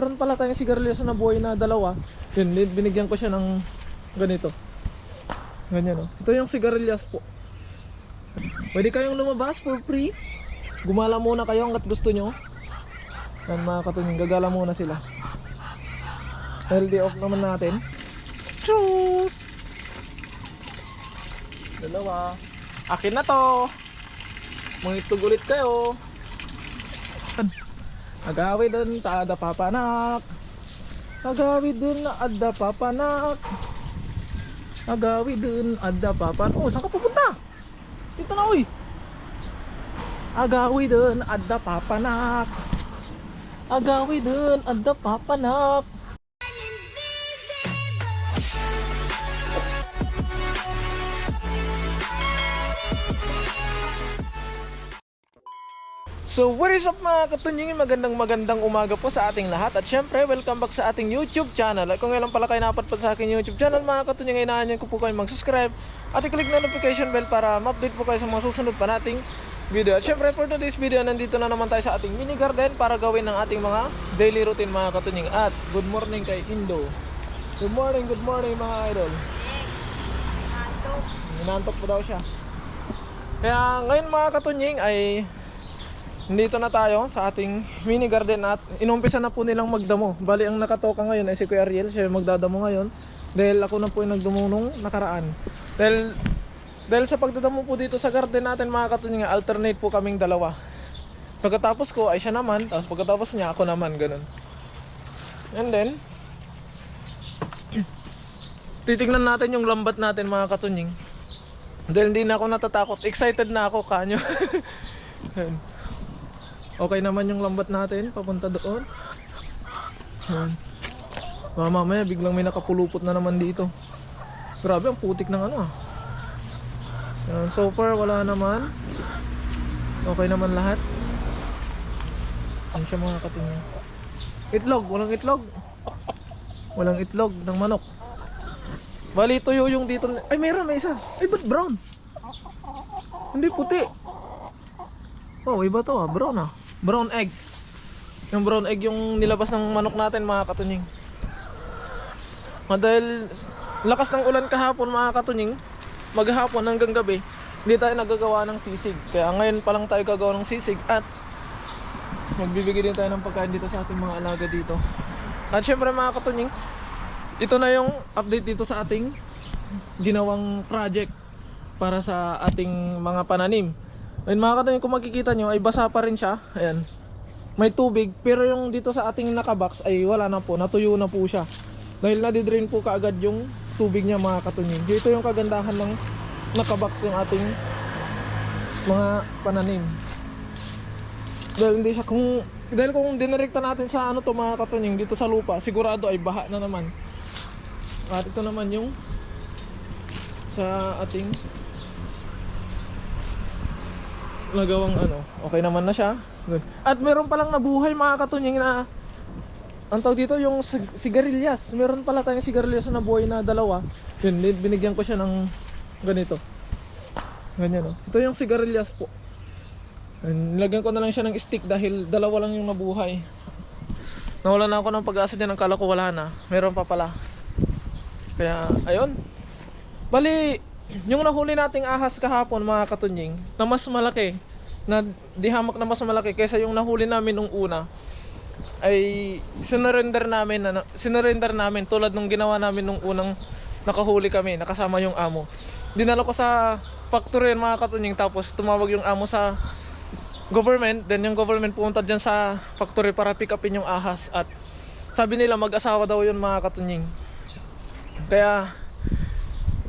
Meron pala tayong sigarilyas na buhay na dalawa. Yun, binigyan ko siya ng ganito. Ganyan, oh. Ito yung sigarilyas po. Pwede kayong lumabas for free. Gumala muna kayo hanggat gusto nyo. Yan mga katunying, gagala muna sila. LD off naman natin. Choo! Dalawa. Akin na to. Mangitog ulit kayo. Agawi dun, taada papanak. Agawi dun, ada papanak. Agawi dun, ada papanak. Oh, saan ka pupunta? Dito na, uy. Agawi dun, ada papanak. Agawi dun, ada papanak. So what is up mga katunying, magandang umaga po sa ating lahat. At syempre welcome back sa ating YouTube channel. At kung ngayon pala kayo napadpad sa aking YouTube channel mga katunying, inaanyan ko po kayo mag-subscribe at i-click na notification bell para ma-update po kayo sa mga susunod pa nating video. At syempre for today's video, nandito na naman tayo sa ating mini garden para gawin ng ating mga daily routine mga katunying. At good morning kay Indo. Good morning mga idol. Inantok po daw siya. Kaya ngayon mga katunying ay nandito na tayo sa ating mini garden at inumpisa na po nilang magdamo. Bali ang nakatoka ngayon ay si Kuya Ariel, siya yung magdadamo ngayon. Dahil ako na po yung nagdamo nung nakaraan. Dahil sa pagdadamo po dito sa garden natin mga katunying, alternate po kaming dalawa. Pagkatapos ko ay siya naman, tapos pagkatapos niya ako naman, ganun. And then titignan natin yung lambat natin mga katunying. Dahil hindi na ako natatakot, excited na ako kanyo. Okay naman yung lambat natin, papunta doon. Mamaya biglang may nakapulupot na naman dito. Grabe ang putik ng ano. So far wala naman. Okay naman lahat. Ano siya mga katingin? Itlog, walang itlog. Walang itlog ng manok. Bali tuyo yung dito. Ay meron, may isa. Ay ba't brown? Hindi puti. Oh iba to brown ah. Brown egg. Yung brown egg yung nilabas ng manok natin mga katunying. Dahil lakas ng ulan kahapon mga katunying, maghapon hanggang gabi hindi tayo nagagawa ng sisig. Kaya ngayon pa lang tayo gagawa ng sisig at magbibigay din tayo ng pagkain dito sa ating mga alaga dito. At syempre mga katunying, ito na yung update dito sa ating ginawang project para sa ating mga pananim. Ayun mga katunying, kung makikita nyo ay basa pa rin siya. Ayan, may tubig, pero yung dito sa ating nakabox ay wala na po, natuyo na po siya. Dahil nadidrain po kaagad yung tubig niya mga katunying. Dito yung kagandahan ng nakabox yung ating mga pananim. Dahil hindi siya, dahil kung dinirekta natin sa ano to mga katunying, dito sa lupa, sigurado ay baha na naman. At ito naman yung sa ating nagawang ano, okay naman na siya. Good. At meron palang nabuhay mga katunying na ang tawag dito yung sigarilyas. Meron pala tayong sigarilyas na buhay na dalawa. Yun, binigyan ko siya ng ganito. Ganyan, oh. Ito yung sigarilyas po. Nilagyan ko na lang siya ng stick dahil dalawa lang yung nabuhay. Nawala na ako ng pag-asa dyan, ang kala ko wala na. Meron pa pala. Kaya ayun. Bali yung nahuli nating ahas kahapon mga katunying, na mas malaki, na dihamak na mas malaki kaysa yung nahuli namin nung una, ay sinurrender namin tulad nung ginawa namin nung unang nakahuli kami, nakasama yung amo. Dinala ko sa factory mga katunying, tapos tumawag yung amo sa government, then yung government pumunta dyan sa factory para pick upin yung ahas. At sabi nila mag-asawa daw yun mga katunying. Kaya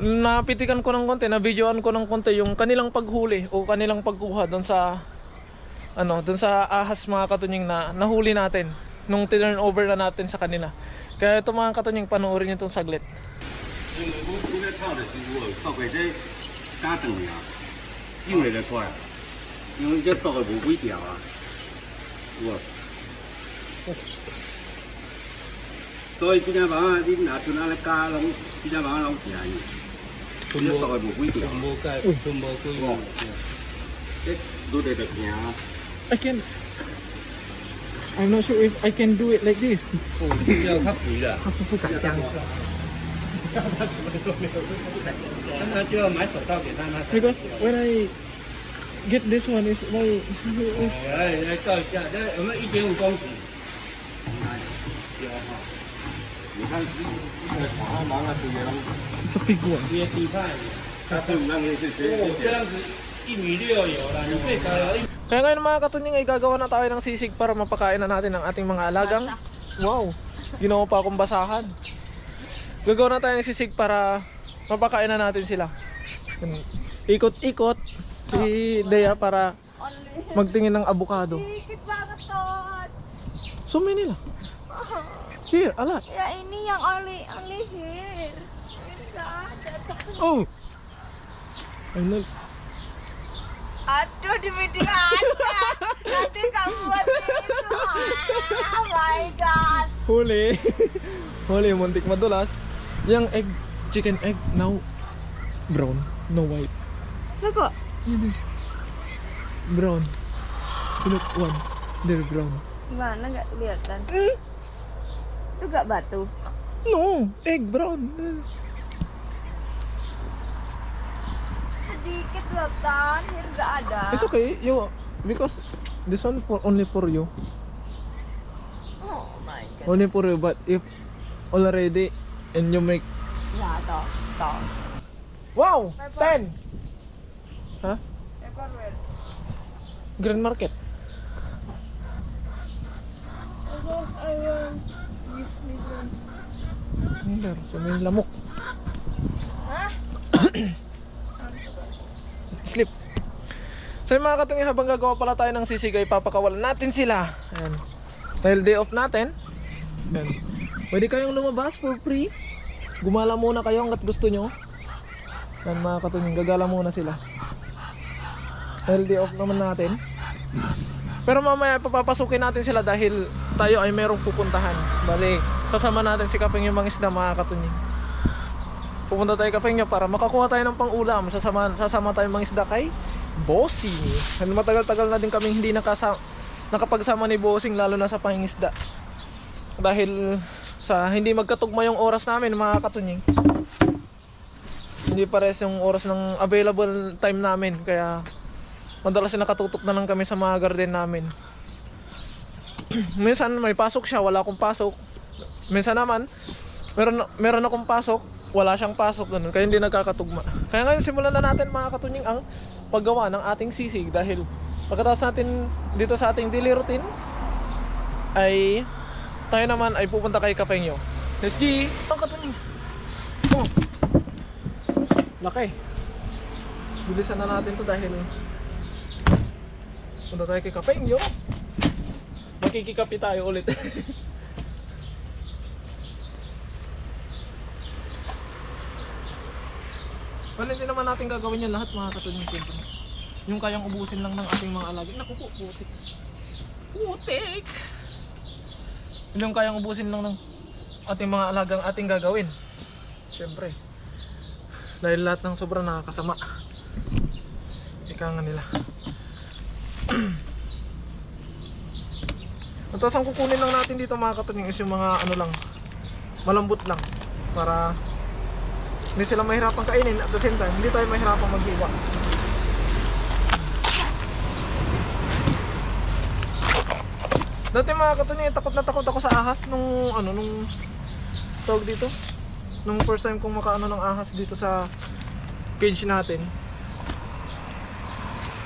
napitikan ko ng konti, na-videoan ko ng konti yung kanilang paghuli o kanilang pagkuha doon sa ano, doon sa ahas mga katunying na nahuli natin nung turn over na natin sa kanila. Kaya ito mga katunying, panoorin niyo itong saglit. I can I'm not sure if I can do it like this. 哦，这个要它肥的，他是不敢这样子。那就要买手套给他，那才 Because when I get this one is my 来照一下，这有没有1.5公尺？有哈。你看这个长毛啊，这些东西， sa piguan. 也低派，它是那个是这样子1.6米有了，你最少有1。 Kaya ngayon mga katunying ay gagawa na tayo ng sisig para mapakain na natin ang ating mga alagang. Wow, ginawa pa akong basahan. Gagawa na tayo ng sisig para mapakain na natin sila. Ikot-ikot si Dea para magtingin ng avocado. Dikit banget Tot. So many lang. Here, ala. Ya ini yang oli here. Ini nggak ada. Oh. Ano? Aduh di meeting ada. Nanti kamu buat itu. Oh my god. Huli. Huli, muntik madulas. Yung egg, chicken egg, now brown, no white. Lah kok? Brown. Look, one. They're brown. Gimana nggak kelihatan? Itu nggak batu. No, egg brown. Sedikit loh Tan, here nggak ada. It's okay, you because this one for only for you. Oh my god. Only for you, but if already and you make Ya toh, toh. wow, 10. Huh? Paperware. Grand Market. I want this one. Hindi, sa may lamok. Hah? Sleep. So yung mga katungi, habang gagawa pala tayo ng sisig ay papakawalan natin sila. Ayan. Dahil day off natin. Ayan. Pwede kayong lumabas for free. Gumala muna kayo hanggat gusto nyo. Ayan mga katungi, gagala muna sila. Dahil day off naman natin. Pero mamaya papapasukin natin sila dahil tayo ay merong pupuntahan. Bali, kasama natin si Kapeng yung mangisda mga katungi. Pupunta tayo Kapeng nyo para makakuha tayo ng pang-ulam. Sasama tayo mangisda kay Bossing. Matagal-tagal na din kami hindi nakapagsama ni Bossing, lalo na sa pangingisda. Dahil sa hindi magkatugma yung oras namin mga katunying. Hindi pares yung oras ng available time namin, kaya madalas nakatutok na lang kami sa mga garden namin. Minsan may pasok siya, wala akong pasok. Minsan naman meron akong pasok, wala siyang pasok, ganun. Kaya hindi nagkakatugma. Kaya ngayon simulan na natin mga katunying ang paggawa ng ating sisig. Dahil pagkatapos natin dito sa ating daily routine ay tayo naman ay pupunta kay Kapengyo. Let's G! Mga katunying! Oh! Laki! Bilisan na natin to dahil punta tayo kay Kapengyo. Makikikapi tayo ulit. Well, hindi naman natin gagawin yan lahat mga katunying. Yung kayang ubusin lang ng ating mga alagay. Naku po, putik. Putik! Yung kayang ubusin lang ng ating mga alagang ating gagawin. Siyempre. Dahil lahat ng sobrang nakakasama. Ika nga nila. At ang kukunin lang natin dito mga katunying is yung mga ano lang, malambot lang. Para hindi sila mahirapang kainin at the same time hindi tayo mahirapang maghiwa. Dati mga katunying, takot na takot ako sa ahas nung tawag dito. Nung first time kong makaano ng ahas dito sa cage natin.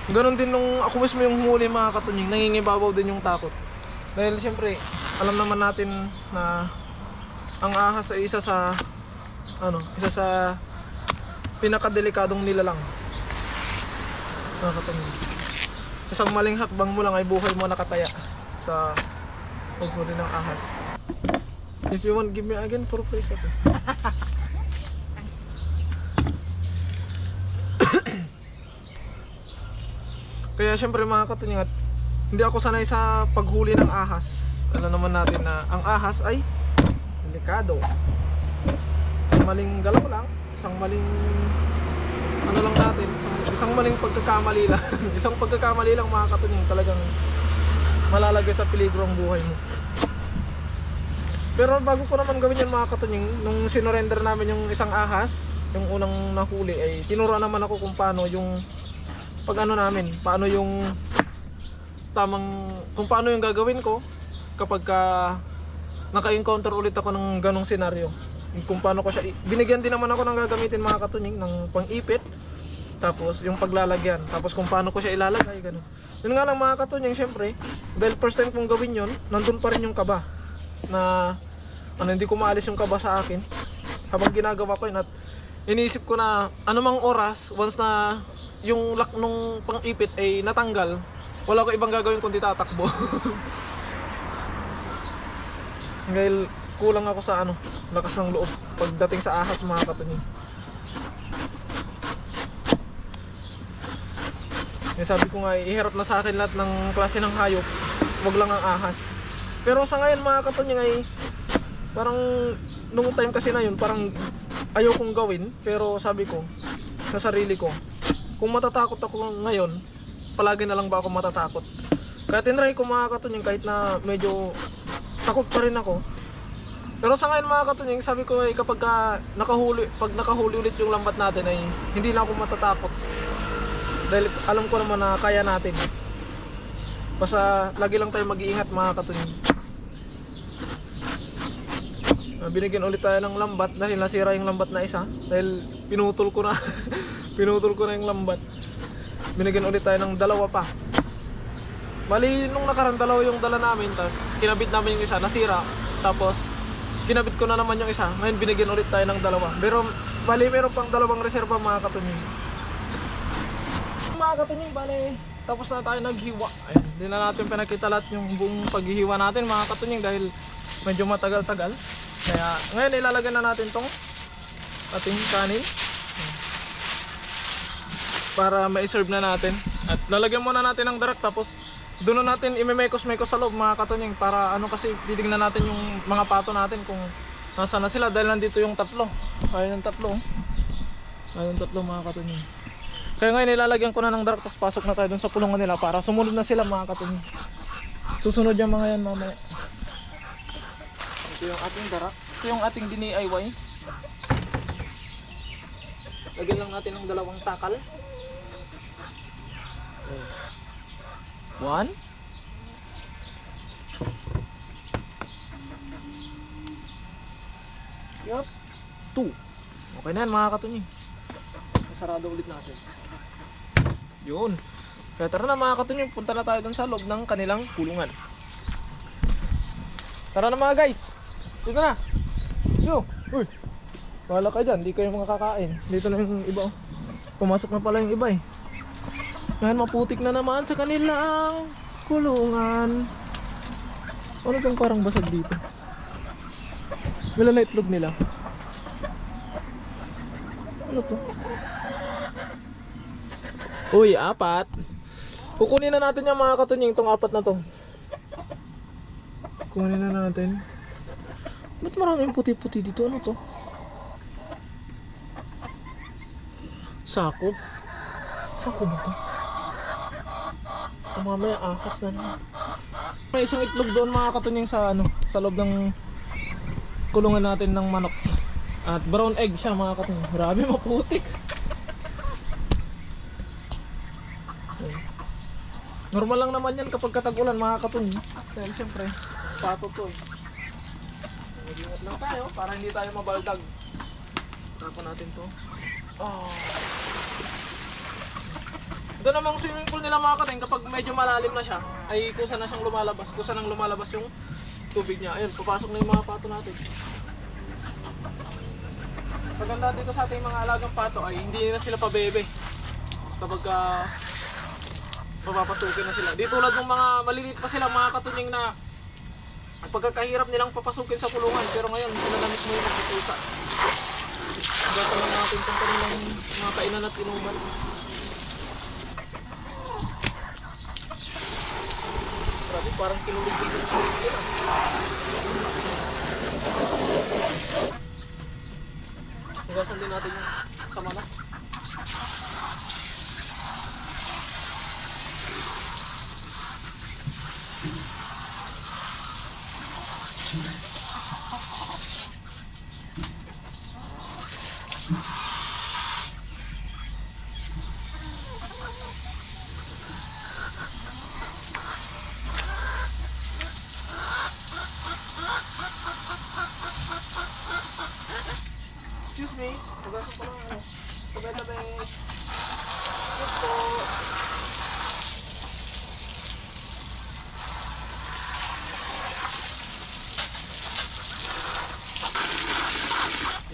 Ganon din nung ako mismo yung humuli mga katunying, nangingibabaw din yung takot. Dahil siyempre, alam naman natin na ang ahas ay isa sa pinakadelikadong nilalang. Mga katunying. Isang maling hakbang mo lang ay buhay mo nakataya sa paghuli ng ahas. If you want, give me again for free. Kaya syempre mga katunying, at hindi ako sanay sa paghuli ng ahas. Alam naman natin na ang ahas ay delikado. Isang maling galaw lang, isang maling isang maling pagkakamali lang. Isang pagkakamali lang mga katunying, talagang malalagay sa peligro ang buhay mo. Pero bago ko naman gawin yan mga katunying, nung sinorender namin yung isang ahas, yung unang nahuli, ay tinuruan naman ako kung paano yung pag ano namin, paano yung tamang, kung paano yung gagawin ko kapag naka-encounter ulit ako ng ganong senaryo. Kung paano ko siya, binigyan din naman ako ng gagamitin mga katunying ng pang-ipit, tapos yung paglalagyan, tapos kung paano ko siya ilalagay, gano'n. Yun nga lang mga katunying, syempre, dahil first time kong gawin yun, nandun pa rin yung kaba na hindi ko maalis yung kaba sa akin habang ginagawa ko yun. At iniisip ko na anumang oras once na yung lock nung pang-ipit ay natanggal, wala ko ibang gagawin kundi tatakbo. Dahil kulang ako sa lakas ng loob pagdating sa ahas mga katunying. Sabi ko nga, iharap na sa akin lahat ng klase ng hayop, wag lang ang ahas. Pero sa ngayon mga katunying ay parang nung time kasi na yun, parang ayaw kong gawin. Pero sabi ko sa sarili ko, kung matatakot ako ngayon, palagi na lang ba ako matatakot? Kaya tinry ko mga katunying kahit na medyo takot pa rin ako. Pero sa ngayon mga katunying, sabi ko ay kapag pag nakahuli ulit yung lambat natin ay hindi na ako matatakot. Dahil alam ko naman na kaya natin. Basta lagi lang tayo mag-iingat mga katunying. Binigyan ulit tayo ng lambat dahil nasira yung lambat na isa. Dahil pinutol ko na pinutol ko na yung lambat. Binigyan ulit tayo ng dalawa pa. Bali nung nakarang dalawa yung dala namin, tapos kinabit namin yung isa, nasira. Tapos kinabit ko na naman yung isa. Ngayon binigyan ulit tayo ng dalawa. Pero bali meron pang dalawang reserba mga katunying. Mga katunying, bali tapos na tayo naghiwa. Ayun, hindi na natin pinakita lahat yung buong paghihiwa natin mga katunying dahil medyo matagal-tagal. Kaya ngayon ilalagay na natin tong ating kanin para ma-serve na natin. At lalagyan muna natin ng darak, tapos doon na natin imemekos-mekos sa loob mga katunying para kasi titignan natin yung mga pato natin kung nasaan na sila dahil nandito yung tatlo. Ayun yung tatlo. Ayun yung tatlo mga katunying. Kaya ngayon ilalagyan ko na ng darak, tapos pasok na tayo dun sa pulungan nila para sumunod na sila mga katunying. Susunod yung mga yan mamaya. Ito yung ating darak. Ito yung ating DIY. Lagyan lang natin ng dalawang takal. 1 yup 2. Okay na yan mga katunying. Sarado ulit natin. Yun. Kaya tara na mga katunying, punta na tayo dun sa loob ng kanilang kulungan. Tara na mga guys. Dito na. Yo. Uy. Bahala ka dyan, di kayo makakain. Dito na yung iba. Pumasok na pala yung iba eh. Ngayon maputik na naman sa kanilang kulungan. Ano itong parang basag dito? Wala na itlog nila. Ano to? Uy, 4. Kukunin na natin yung mga katunying, itong 4 na to. Kukunin na natin. Ba't maraming puti-puti dito? Ano to? Sako? Sako ba to? Mamaya ahas na naman. May isang itlog doon mga katunying sa sa loob ng kulungan natin ng manok. At brown egg siya mga katunying. Grabe maputik. Normal lang naman yan kapag katag-ulan mga katunying. Dahil syempre pato to eh. Mag-ingat lang tayo para hindi tayo mabaldag. Tapon natin to. Oh. Ito namang swimming pool nila mga katunying, kapag medyo malalim na siya ay kusa na siyang lumalabas. Kusa nang lumalabas yung tubig niya. Ayun, papasok na yung mga pato natin. Paganda dito sa ating mga alagang pato ay hindi na sila pabebe kapag papapasukin na sila. Di tulad ng mga maliliit pa sila mga katunying na pagkakahirap nilang papasukin sa kulungan, pero ngayon sila na mismo yung magpupusa. Gata lang natin itong kanilang mga kainan at inuman. Grabe, parang kinulig-lig yung sarili nila. Hugasan din natin yung sama na. Excuse me. Hugasan ko lang ano. Tabi-tabi. Excuse po.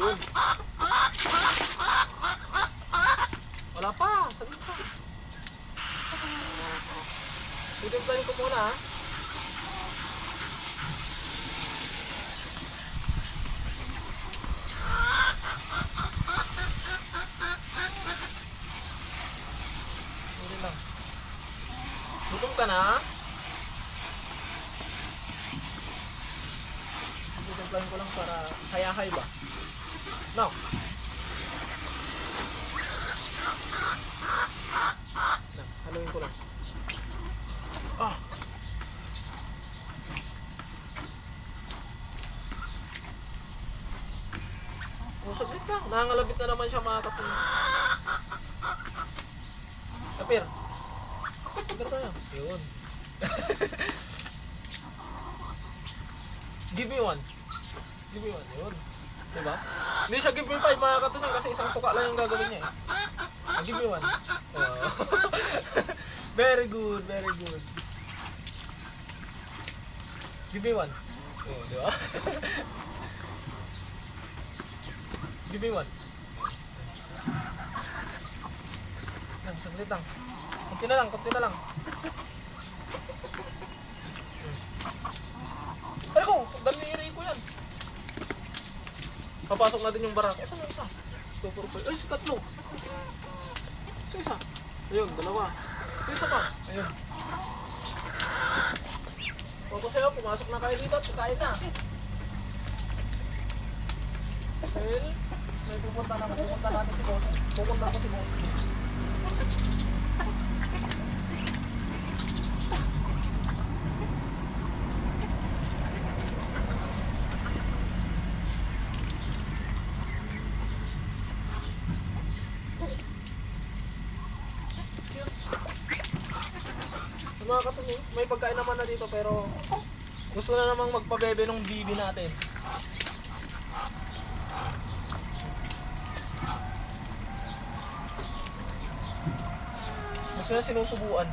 Yun. Wala pa. Sabi pa. Titimplahin ko muna ha. Hindi lang. Gutom ka na? Titimplahin ko lang para hayahay ba? No. Haluin ko lang. Ah. Oh, saglit lang. Nangangalabit na naman siya mga katulad. Kapir. Kapir tayo. Yun. Give me one. Give me one. Yun. Diba? Hindi siya give me five mga katulad kasi isang tuka lang yung gagawin niya eh. Give me one. Oh. Very good, very good. Give me one. Oh, di ba? Give me one. Lang, saglit lang. Kunti na lang, kunti na lang. Ay ko, daliri ko yan. Papasok natin yung barak. Ito na isa. 2, 4, 5. Ay, tatlo. Isa. Ayun, dalawa. Isa pa. Ayun. Photo sa'yo, pumasok na kayo dito at kain na. Well, may pupunta natin si Boss. Pupunta ko si Boss. Mga katulad, may pagkain naman na dito pero gusto na namang magpabebe ng bibi natin. Gusto na sinusubuan.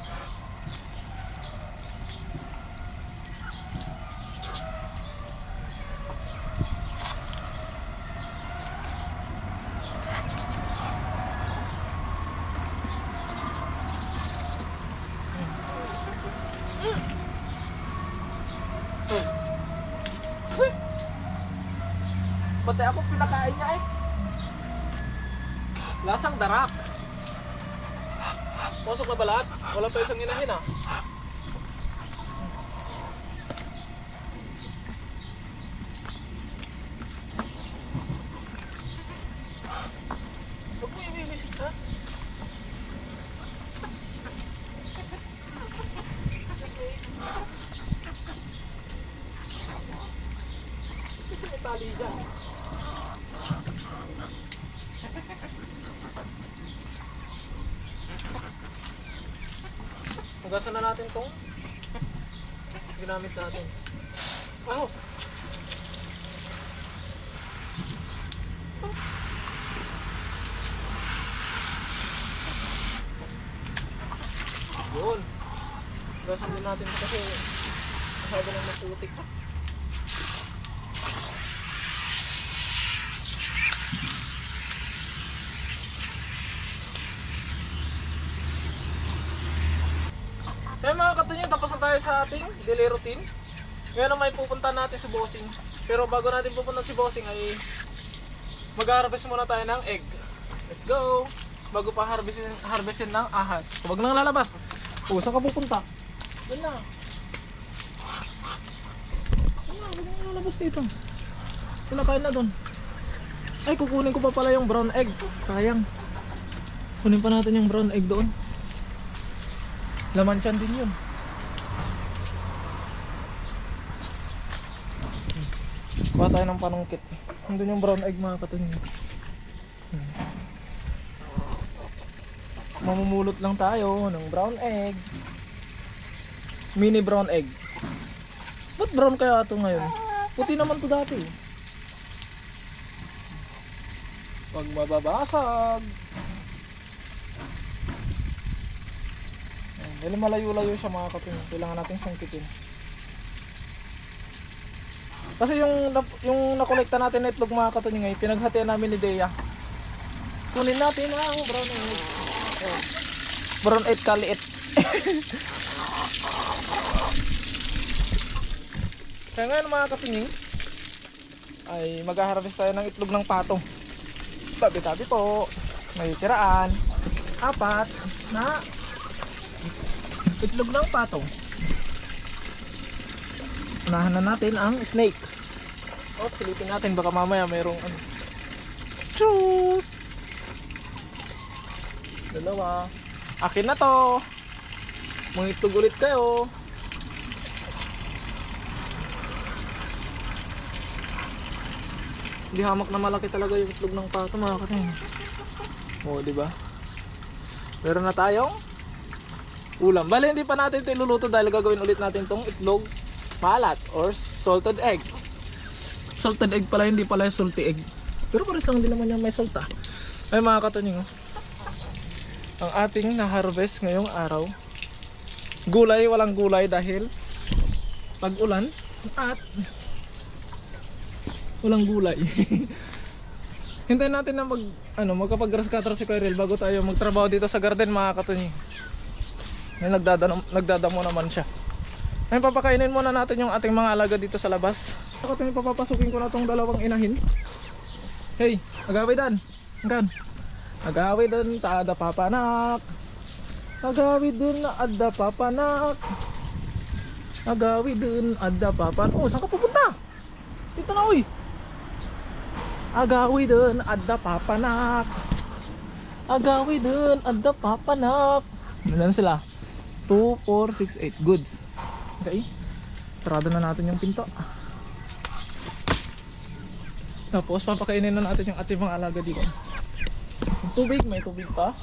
Pati ako pinakain niya eh. Lasang darak. Pasok na ba lahat? Wala pa isang inahin ah. Huwag mo ibibisik ha? Kasi may tali dyan. Hugasan na natin itong ginamit natin. Oh! Yun! Hugasan din natin kasi masyado lang maputik. Kaya mga katunyo, tapos na tayo sa ating daily routine. Ngayon na may pupunta natin si Bossing. Pero bago natin pupunta si Bossing ay mag-harvest muna tayo ng egg. Let's go! Bago pa harvestin ng ahas. Huwag nang lalabas. O, saan ka pupunta? Doon na. Huwag nang lalabas dito. Kinakain na doon. Ay, kukunin ko pa pala yung brown egg. Sayang. Kunin pa natin yung brown egg doon. Laman tiyan din yun. Kuha tayo ng panungkit. Nandun yung brown egg mga katunyo. Mamumulot lang tayo ng brown egg. Mini brown egg. Ba't brown kaya ito ngayon? Puti naman to dati. Pag mababasag. Ayan, dahil malayo-layo siya mga katunying, kailangan natin sungkitin. Kasi yung nakolekta natin na itlog mga katunying ay pinaghatian namin ni Dea. Kunin natin ang brown egg. Ayan. Brown egg kaliit. Kaya ngayon mga katunying ay mag-harvest tayo ng itlog ng patong. Tabi-tabi po. May tiraan. 4 na itlog ng patong. Unahan na natin ang snake. O, silipin natin baka mamaya mayroong ano. Shoot! Dalawa. Akin na to. Mangitlog ulit kayo. Hindi hamak na malaki talaga yung itlog ng pato mga katin. O, diba? Meron na tayong ulam. Bale, hindi pa natin ito iluluto dahil gagawin ulit natin itong itlog maalat or salted egg. Salted egg pala, hindi pala salty egg. Pero pares lang din naman yung may salt ah. Ay mga katunying, ang ating na-harvest ngayong araw. Gulay, walang gulay dahil pag-ulan at walang gulay. Hintayin natin na magkapag-grass cutter si Kyril bago tayo magtrabaho dito sa garden mga katunying. May nagdadamo naman siya. Ngayon papakainin muna natin yung ating mga alaga dito sa labas. Katunying, papapasukin ko na tong dalawang inahin. Hey, agaway dan. Hanggan. Agaway dan, taada papanak. Agaway dun, ada papanak. Agaway dun, ada papan. Oh, saan ka pupunta? Dito na, uy. Agaway dun, ada papanak. Agaway dun, ada papanak. Ilan sila? 2, 4, 6, 8. Goods. Okay. Sarado na natin yung pinto. Tapos papakainin na natin yung ating mga alaga dito. Yung tubig, may tubig pa.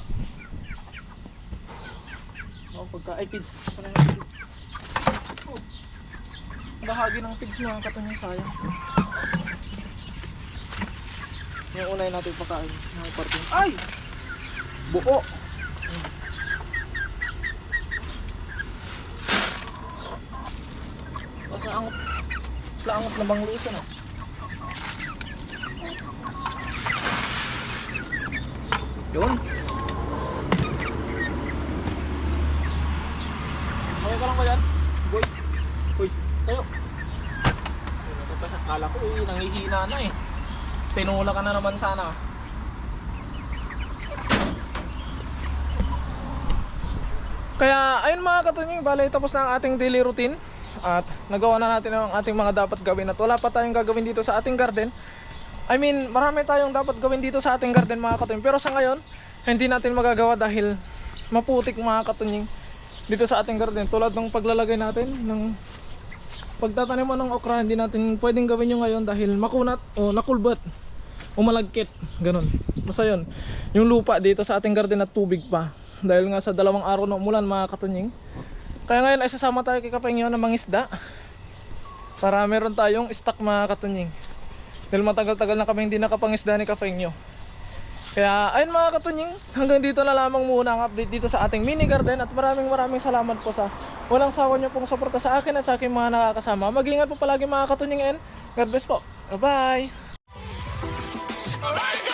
Oh, pagka ay pids. Oh. Bahagi ng pids mga katunying, sayang. Yung unay natin pakain. Ay! Buo! Kasi angot na bang liit ano? Yun. Okay ka lang ba yan? Boy. Uy, tayo. Kala ko nangihina na eh. Tinula ka na naman sana. Kaya ayun mga katunying, bale tapos na ang ating daily routine. At nagawa na natin ang ating mga dapat gawin. At wala pa tayong gagawin dito sa ating garden. I mean, marami tayong dapat gawin dito sa ating garden mga katunying. Pero sa ngayon, hindi natin magagawa dahil maputik mga katunying dito sa ating garden. Tulad ng paglalagay natin ng pagtatanim ng okra, hindi natin pwedeng gawin yung ngayon dahil makunat o nakulbat o malagkit. Ganun. Basta yun. Yung lupa dito sa ating garden at tubig pa. Dahil nga sa 2 araw na umulan mga katunying. Kaya ngayon ay sasama tayo kay Kapengyo ng mangisda para meron tayong stock mga katunying. Dahil matagal-tagal na kami hindi nakapangisda ni Kapengyo. Kaya ayun mga katunying, hanggang dito na lamang muna ang update dito sa ating mini garden. At maraming salamat po sa walang sawa nyo pong suporta sa akin at sa aking mga nakakasama. Mag-ingat po palagi mga katunying and God bless po. Bye bye.